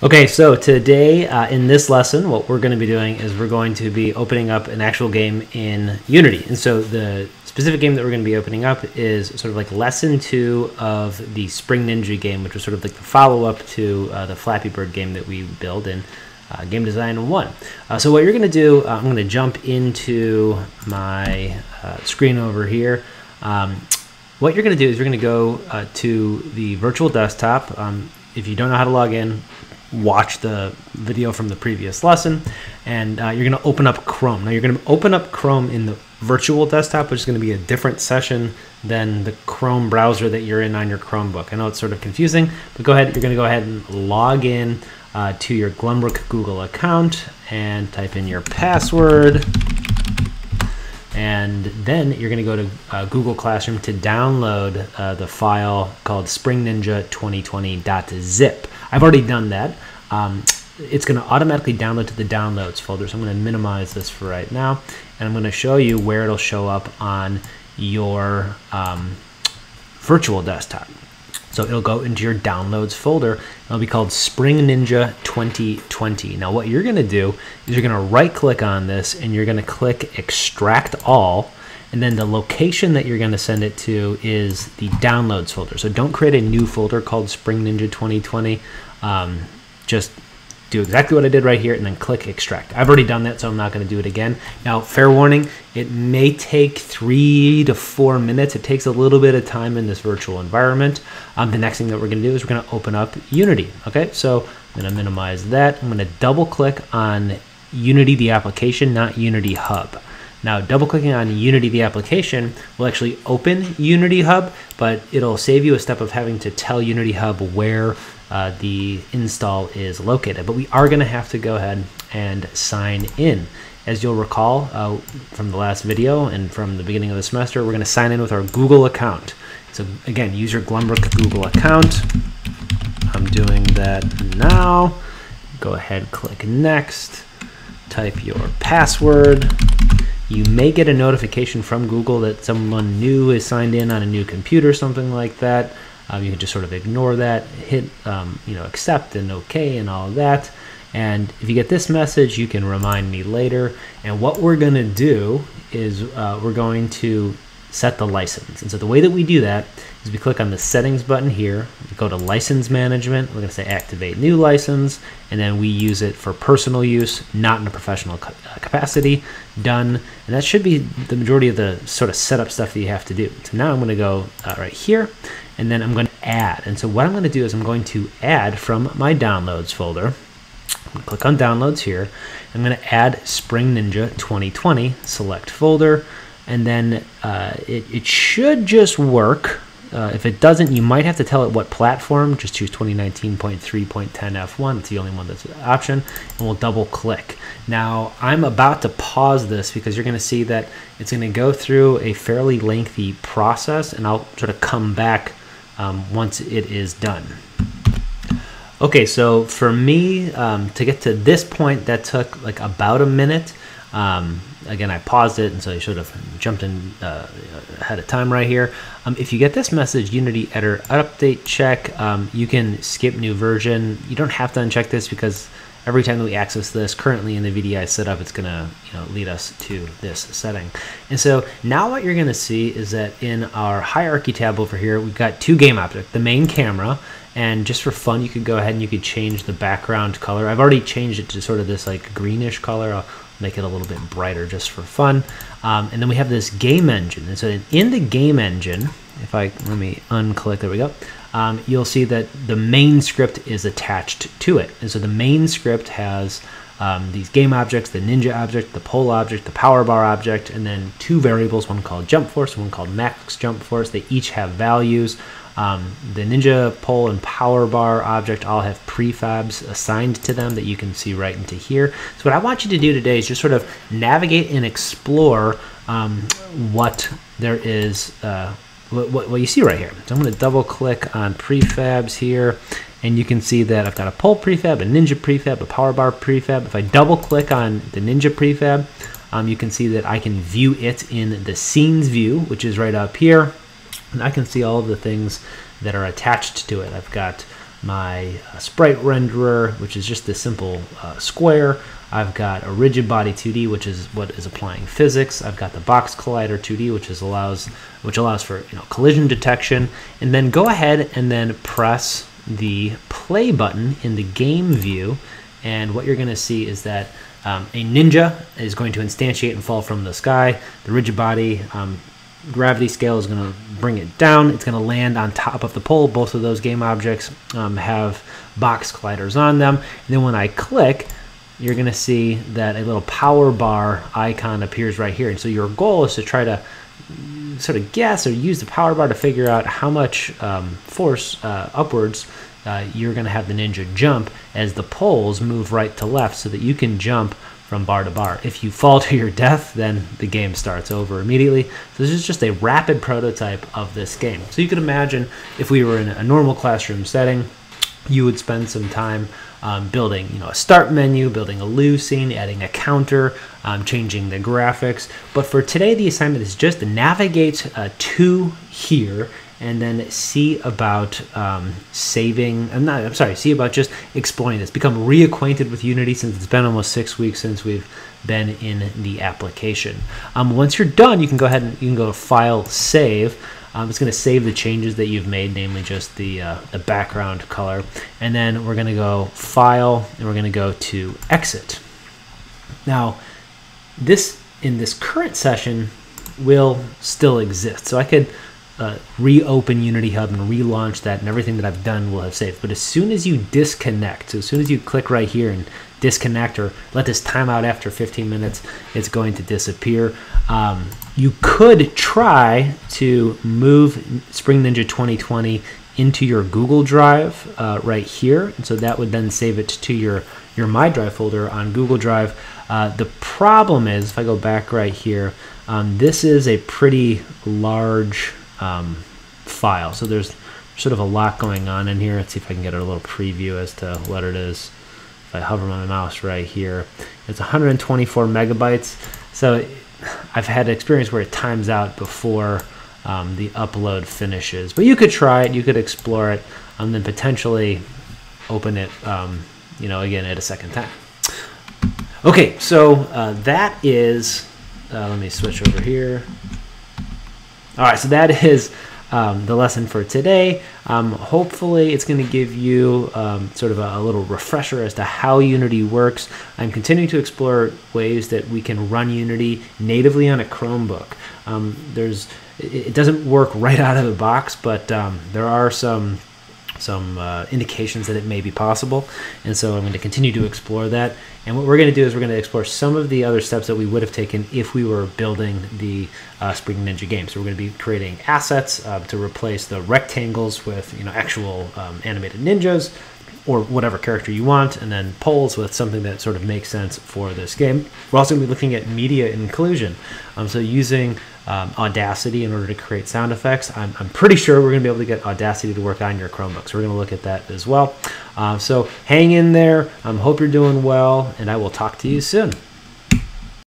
Okay, so today in this lesson, what we're going to be doing is we're going to be opening up an actual game in Unity. And so the specific game that we're going to be opening up is sort of like lesson 2 of the Spring Ninja game, which was sort of like the follow-up to the Flappy Bird game that we build in Game Design 1. So what you're going to do, I'm going to jump into my screen over here. What you're going to do is you're going to go to the virtual desktop. If you don't know how to log in, watch the video from the previous lesson, and you're going to open up Chrome. Now you're going to open up Chrome in the virtual desktop, which is going to be a different session than the Chrome browser that you're in on your Chromebook. I know it's sort of confusing, but go ahead. You're going to go ahead and log in to your Glenbrook Google account and type in your password. And then you're going to go to Google Classroom to download the file called springninja2020.zip. I've already done that. It's going to automatically download to the downloads folder, so I'm going to minimize this for right now, and I'm going to show you where it'll show up on your virtual desktop. So it'll go into your downloads folder. It'll be called Spring Ninja 2020. Now what you're going to do is you're going to right click on this and you're going to click extract all, and then the location that you're going to send it to is the downloads folder. So don't create a new folder called Spring Ninja 2020. Just do exactly what I did right here and then click extract. I've already done that, so I'm not going to do it again. Now, fair warning, it may take 3 to 4 minutes. It takes a little bit of time in this virtual environment. The next thing that we're going to do is we're going to open up Unity. Okay, so I'm going to minimize that. I'm going to double click on Unity the application, not Unity Hub. Now, double clicking on Unity the application will actually open Unity Hub, but it'll save you a step of having to tell Unity Hub where the install is located. But we are going to have to go ahead and sign in. As you'll recall from the last video and from the beginning of the semester, we're going to sign in with our Google account. So again, use your Glenbrook Google account. I'm doing that now. Go ahead, click next, type your password. You may get a notification from Google that someone new is signed in on a new computer, something like that. You can just sort of ignore that, hit accept and OK and all of that. And if you get this message, you can remind me later. And what we're going to do is we're going to set the license. And so the way that we do that is we click on the settings button here, we go to license management, we're going to say activate new license, and then we use it for personal use, not in a professional capacity. Done. And that should be the majority of the sort of setup stuff that you have to do. So now I'm going to go right here, and then I'm going to add. And so what I'm going to do is I'm going to add from my downloads folder. I'm going to click on downloads here. I'm going to add Spring Ninja 2020, select folder, and then it should just work. If it doesn't, you might have to tell it what platform. Just choose 2019.3.10 F1. It's the only one that's an option, and we'll double click. Now, I'm about to pause this because you're going to see that it's going to go through a fairly lengthy process, and I'll sort of come back once it is done. Okay, so for me, to get to this point, that took like about a minute. Again, I paused it, and so I should have jumped in ahead of time right here. If you get this message, Unity Editor Update Check, you can skip new version. You don't have to uncheck this because every time that we access this, currently in the VDI setup, it's going to lead us to this setting. And so now what you're going to see is that in our hierarchy tab over here, we've got 2 game objects, the main camera, and just for fun, you could go ahead and you could change the background color. I've already changed it to sort of this like greenish color. I'll make it a little bit brighter just for fun. And then we have this game engine. And so in the game engine, let me unclick, there we go. You'll see that the main script is attached to it. And so the main script has these game objects, the ninja object, the pole object, the power bar object, and then 2 variables, one called jump force, one called max jump force. They each have values. The ninja pole and power bar object all have prefabs assigned to them that you can see right into here. So what I want you to do today is just sort of navigate and explore what there is, what you see right here. So I'm going to double click on prefabs here, and you can see that I've got a pole prefab, a ninja prefab, a power bar prefab. If I double click on the ninja prefab, you can see that I can view it in the scenes view, which is right up here. And I can see all of the things that are attached to it. I've got my sprite renderer, which is just a simple square. I've got a rigid body 2D, which is what is applying physics. I've got the box collider 2D, which allows for collision detection. And then go ahead and then press the play button in the game view, and what you're going to see is that a ninja is going to instantiate and fall from the sky. The rigid body gravity scale is going to bring it down. It's going to land on top of the pole. Both of those game objects have box colliders on them. And then when I click, you're going to see that a little power bar icon appears right here. And so your goal is to try to sort of guess or use the power bar to figure out how much force upwards you're going to have the ninja jump as the poles move right to left, so that you can jump from bar to bar. If you fall to your death, then the game starts over immediately. So this is just a rapid prototype of this game. So you can imagine if we were in a normal classroom setting, you would spend some time building a start menu, building a loo scene, adding a counter, changing the graphics. But for today, the assignment is just navigate to here, and then see about see about just exploring this. Become reacquainted with Unity, since it's been almost 6 weeks since we've been in the application. Once you're done, you can go ahead and you can go to File, Save. It's going to save the changes that you've made, namely just the background color. And then we're going to go File, and we're going to go to Exit. Now, in this current session will still exist. So I could reopen Unity Hub and relaunch that, and everything that I've done will have saved. But as soon as you disconnect, so as soon as you click right here and disconnect, or let this time out after 15 minutes, it's going to disappear. You could try to move Spring Ninja 2020 into your Google Drive right here, and so that would then save it to your My Drive folder on Google Drive. The problem is, if I go back right here, this is a pretty large file, so there's sort of a lot going on in here. Let's see if I can get a little preview as to what it is. If I hover my mouse right here, it's 124 megabytes. So I've had experience where it times out before the upload finishes. But you could try it, you could explore it, and then potentially open it, again at a second time. Okay, so that is. Let me switch over here. All right, so that is the lesson for today. Hopefully it's going to give you sort of a little refresher as to how Unity works. I'm continuing to explore ways that we can run Unity natively on a Chromebook. It doesn't work right out of the box, but there are some indications that it may be possible, and so I'm going to continue to explore that. And what we're going to do is we're going to explore some of the other steps that we would have taken if we were building the Spring Ninja game. So we're going to be creating assets to replace the rectangles with actual animated ninjas, or whatever character you want, and then poles with something that sort of makes sense for this game. We're also going to be looking at media inclusion, so using Audacity in order to create sound effects. I'm pretty sure we're going to be able to get Audacity to work on your Chromebook, so we're going to look at that as well. So hang in there. Hope you're doing well, and I will talk to you soon.